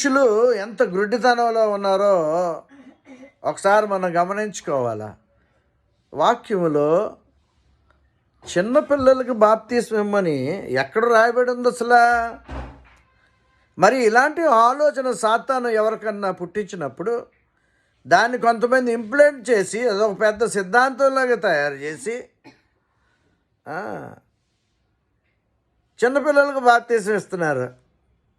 మనుషులు ఎంత గుడ్డితనంలో ఉన్నారో ఒకసారి మనం గమనించుకోవాలా. వాక్యములో చిన్నపిల్లలకి బాప్తిస్మం ఇమ్మని ఎక్కడ రాయబడి ఉంది అసలు? మరి ఇలాంటి ఆలోచన సాతాను ఎవరికన్నా పుట్టించినప్పుడు దాన్ని కొంతమంది ఇంప్లిమెంట్ చేసి అదొక పెద్ద సిద్ధాంతంలాగా తయారు చేసి చిన్నపిల్లలకు బాప్తిస్మం ఇస్తున్నారు.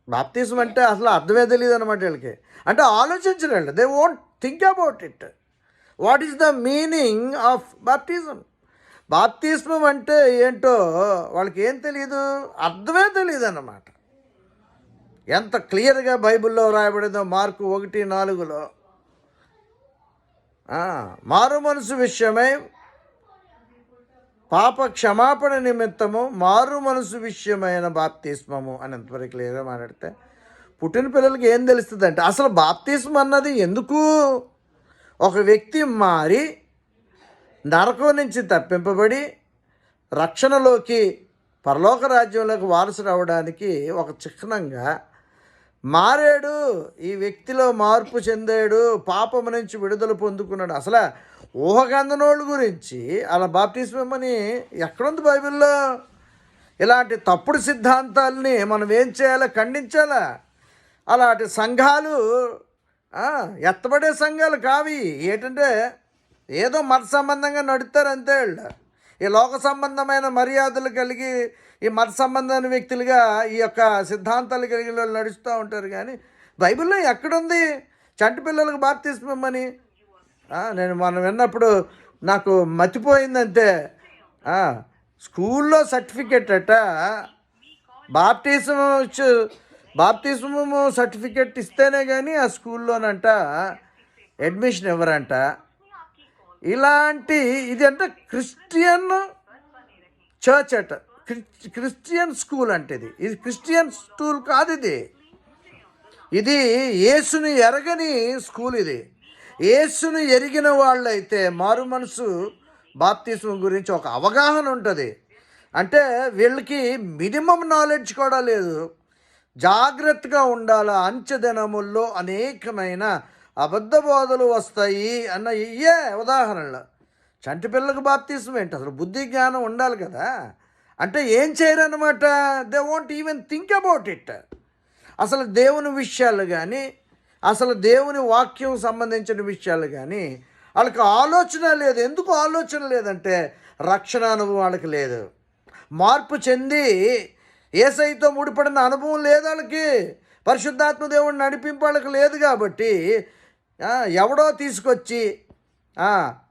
బాప్తిజం అంటే అసలు అర్థమే తెలియదు అనమాట వీళ్ళకి. అంటే ఆలోచించలేండి, they won't think about it. What is the meaning of baptism? బాప్తిస్మం అంటే ఏంటో వాళ్ళకి ఏం తెలియదు, అర్థమే తెలియదు అన్నమాట. ఎంత క్లియర్గా బైబిల్లో రాయబడిందో మార్కు 1:4 మారు మనసు విషయమై పాప క్షమాపణ నిమిత్తము మారు మనసు విషయమైన బాప్తిస్మము అని ఎంతవరకు క్లియర్గా మాట్లాడితే, పుట్టిన పిల్లలకి ఏం తెలుస్తుంది అంటే అసలు బాప్తిస్మం అన్నది ఎందుకు? ఒక వ్యక్తి మారి నరకం నుంచి తప్పింపబడి రక్షణలోకి పరలోక రాజ్యంలోకి వారసు రావడానికి ఒక చిహ్నంగా మారాడు. ఈ వ్యక్తిలో మార్పు చెందాడు, పాపము నుంచి విడుదల పొందుకున్నాడు. అసలు ఊహకందనోళ్ళ గురించి అలా బాప్తిస్మం అని ఎక్కడుంది బైబిల్లో? ఇలాంటి తప్పుడు సిద్ధాంతాలని మనం ఏం చేయాలా? ఖండించాలా. అలాంటి సంఘాలు ఎత్తబడే సంఘాలు కావి. ఏంటంటే ఏదో మత సంబంధంగా నడుస్తారు అంతే. వాళ్ళు ఈ లోక సంబంధమైన మర్యాదలు కలిగి ఈ మత సంబంధమైన వ్యక్తులుగా ఈ యొక్క సిద్ధాంతాలు కలిగిన వాళ్ళు నడుస్తూ ఉంటారు. కానీ బైబిల్లో ఎక్కడుంది చంటి పిల్లలకు బాప్తిస్మం అని? నేను మనం విన్నప్పుడు నాకు మతిపోయిందంటే, స్కూల్లో సర్టిఫికెట్ అట బాప్టిజము సర్టిఫికెట్ ఇస్తేనే కానీ ఆ స్కూల్లోనంట అడ్మిషన్ ఇవ్వరంట. ఇలాంటి ఇది అంటే క్రిస్టియన్ చర్చ్ అట, క్రిస్టియన్ స్కూల్ అంటే ఇది క్రిస్టియన్ స్కూల్ కాదు. ఇది యేసుని ఎరగని స్కూల్. ఇది యేసుని ఎరిగిన వాళ్ళైతే మారు మనసు బాప్తిస్మం గురించి ఒక అవగాహన ఉంటుంది. అంటే వీళ్ళకి మినిమం నాలెడ్జ్ కూడా లేదు. జాగ్రత్తగా ఉండాలి. అంచెదినముల్లో అనేకమైన అబద్ధ బోధలు వస్తాయి అన్న ఇయే ఉదాహరణలు. చంటి పిల్లలకు బాప్తిస్మం ఏంటి? అసలు బుద్ధి జ్ఞానం ఉండాలి కదా. అంటే ఏం చేయరన్నమాట. They won't even think about it. అసలు దేవుని విషయాలు కానీ, అసలు దేవుని వాక్యం సంబంధించిన విషయాలు కానీ వాళ్ళకి ఆలోచన లేదు. ఎందుకు ఆలోచన లేదంటే రక్షణ అనుభవం వాళ్ళకి లేదు. మార్పు చెంది యేసయ్యతో ముడిపడిన అనుభవం లేదు వాళ్ళకి. పరిశుద్ధాత్మ దేవుని నడిపింపు వాళ్ళకి లేదు. కాబట్టి ఎవడో తీసుకొచ్చి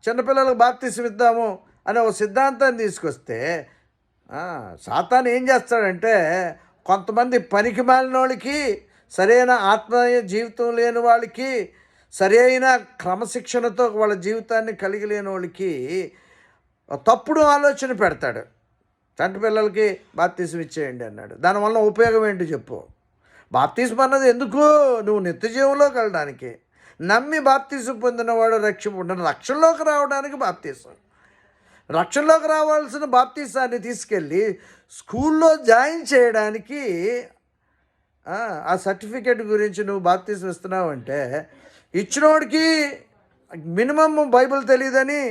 చిన్నపిల్లలకు బాప్తిస్మం ఇద్దాము అనే ఒక సిద్ధాంతాన్ని తీసుకొస్తే సాతాను ఏం చేస్తాడంటే కొంతమంది పనికి మాలిన వాళ్ళకి, సరైన ఆత్మీయ జీవితం లేని వాళ్ళకి, సరైన క్రమశిక్షణతో వాళ్ళ జీవితాన్ని కలిగి లేని వాళ్ళకి తప్పుడు ఆలోచన పెడతాడు. చంటి పిల్లలకి బాప్తిస్మం ఇచ్చేయండి అన్నాడు. దానివల్ల ఉపయోగం ఏంటి చెప్పు? బాప్తిస్మం అన్నది ఎందుకు? నువ్వు నిత్య జీవంలోకి వెళ్ళడానికి. నమ్మి బాప్తిస్మం పొందినవాడు రక్షణలోకి రావడానికి బాప్తిస్మం. రక్షణలోకి రావాల్సిన బాప్తిసాన్ని తీసుకెళ్ళి స్కూల్లో జాయిన్ చేయడానికి ఆ సర్టిఫికేట్ గురించి నువ్వు బాప్తిస్మం ఇస్తున్నావు అంటే, ఇచ్చినోడికి మినిమం బైబిల్ తెలియదని,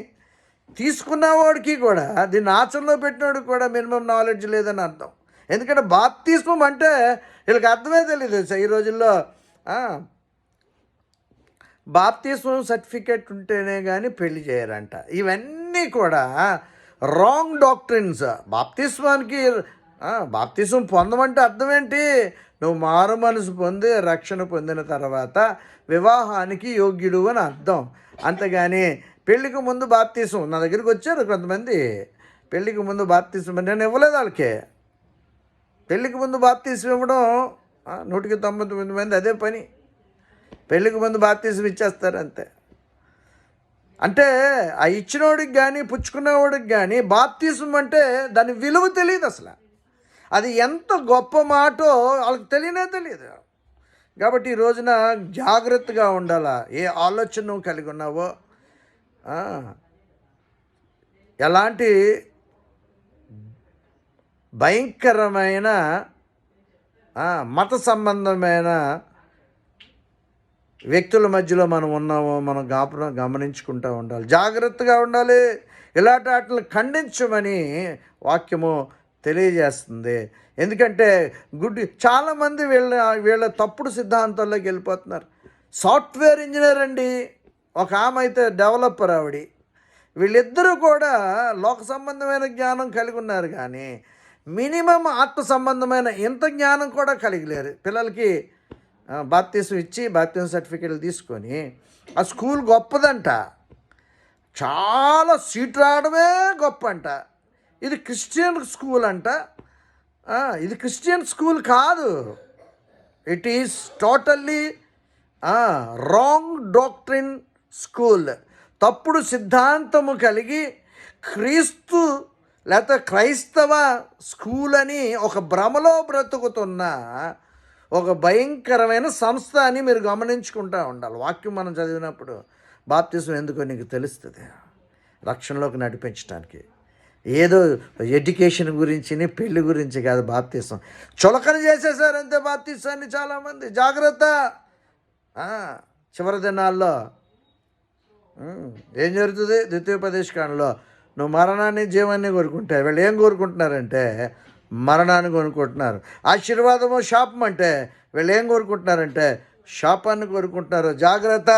తీసుకున్నవాడికి కూడా, దీన్ని ఆచరణలో పెట్టినోడికి కూడా మినిమం నాలెడ్జ్ లేదని అర్థం. ఎందుకంటే బాప్తిస్మం అంటే వీళ్ళకి అర్థమే తెలియదు. ఈ రోజుల్లో బాప్తిస్మం సర్టిఫికేట్ ఉంటేనే కానీ పెళ్లి చేయరంట. ఇవన్నీ కూడా రాంగ్ డాక్ట్రిన్స్. బాప్తిస్మం పొందమంటే అర్థం ఏంటి? నువ్వు మారు మనసు పొంది రక్షణ పొందిన తర్వాత వివాహానికి యోగ్యుడు అని అర్థం. అంతేగాని పెళ్ళికి ముందు బాప్తిస్మం, నా దగ్గరికి వచ్చారు కొంతమంది, పెళ్ళికి ముందు బాప్తిస్మం నేను ఇవ్వలేదు వాళ్ళకి. పెళ్ళికి ముందు బాప్తిస్మం ఇవ్వడం 199 మంది అదే పని. పెళ్ళికి ముందు బాప్తిస్మం ఇచ్చేస్తారు అంతే. అంటే ఆ ఇచ్చినోడికి కానీ పుచ్చుకునేవాడికి కానీ బాప్తిస్మం అంటే దాని విలువ తెలియదు అసలు. అది ఎంత గొప్ప మాటో వాళ్ళకి తెలియదు. కాబట్టి ఈ రోజున జాగ్రత్తగా ఉండాలా. ఏ ఆలోచన నువ్వు కలిగి ఉన్నావో, ఎలాంటి భయంకరమైన మత సంబంధమైన వ్యక్తుల మధ్యలో మనం ఉన్నామో మనం గమనించుకుంటూ ఉండాలి, జాగ్రత్తగా ఉండాలి. ఇలాంటి వాటిని ఖండించమని వాక్యము తెలియజేస్తుంది. ఎందుకంటే చాలామంది వీళ్ళ తప్పుడు సిద్ధాంతాల్లోకి వెళ్ళిపోతున్నారు. సాఫ్ట్వేర్ ఇంజనీర్ అండి, ఒక ఆమె అయితే డెవలపర్ ఆవిడ. వీళ్ళిద్దరూ కూడా లోక సంబంధమైన జ్ఞానం కలిగి ఉన్నారు, కానీ మినిమం ఆత్మ సంబంధమైన ఇంత జ్ఞానం కూడా కలిగి లేరు. పిల్లలకి బాప్తీసం ఇచ్చి బాప్తీసం సర్టిఫికేట్లు తీసుకొని ఆ స్కూల్ గొప్పదంట, చాలా సీట్ రావడమే గొప్ప అంట. ఇది క్రిస్టియన్ స్కూల్ అంట. ఇది క్రిస్టియన్ స్కూల్ కాదు. It is totally wrong doctrine school. తప్పుడు సిద్ధాంతము కలిగి క్రీస్తు లేకపోతే క్రైస్తవ స్కూల్ అని ఒక భ్రమలో బ్రతుకుతున్న ఒక భయంకరమైన సంస్థ అని మీరు గమనించుకుంటూ ఉండాలి. వాక్యం మనం చదివినప్పుడు బాప్తిజం ఎందుకో నీకు తెలుస్తుంది, రక్షణలోకి నడిపించడానికి. ఏదో ఎడ్యుకేషన్ గురించి పెళ్లి గురించి కాదు బాప్తిజం. చులకన చేసేసారంతే బాప్తిజాన్ని చాలామంది. జాగ్రత్త. చివరి దినాల్లో ఏం జరుగుతుంది? ద్వితీయోపదేశకాండలో నువ్వు మరణాన్ని జీవాన్ని కోరుకుంటే వీళ్ళు ఏం కోరుకుంటున్నారంటే మరణాన్ని కోరుకుంటున్నారు. ఆశీర్వాదము శాపం అంటే వీళ్ళు ఏం కోరుకుంటున్నారంటే శాపాన్ని కోరుకుంటున్నారు. జాగ్రత్త.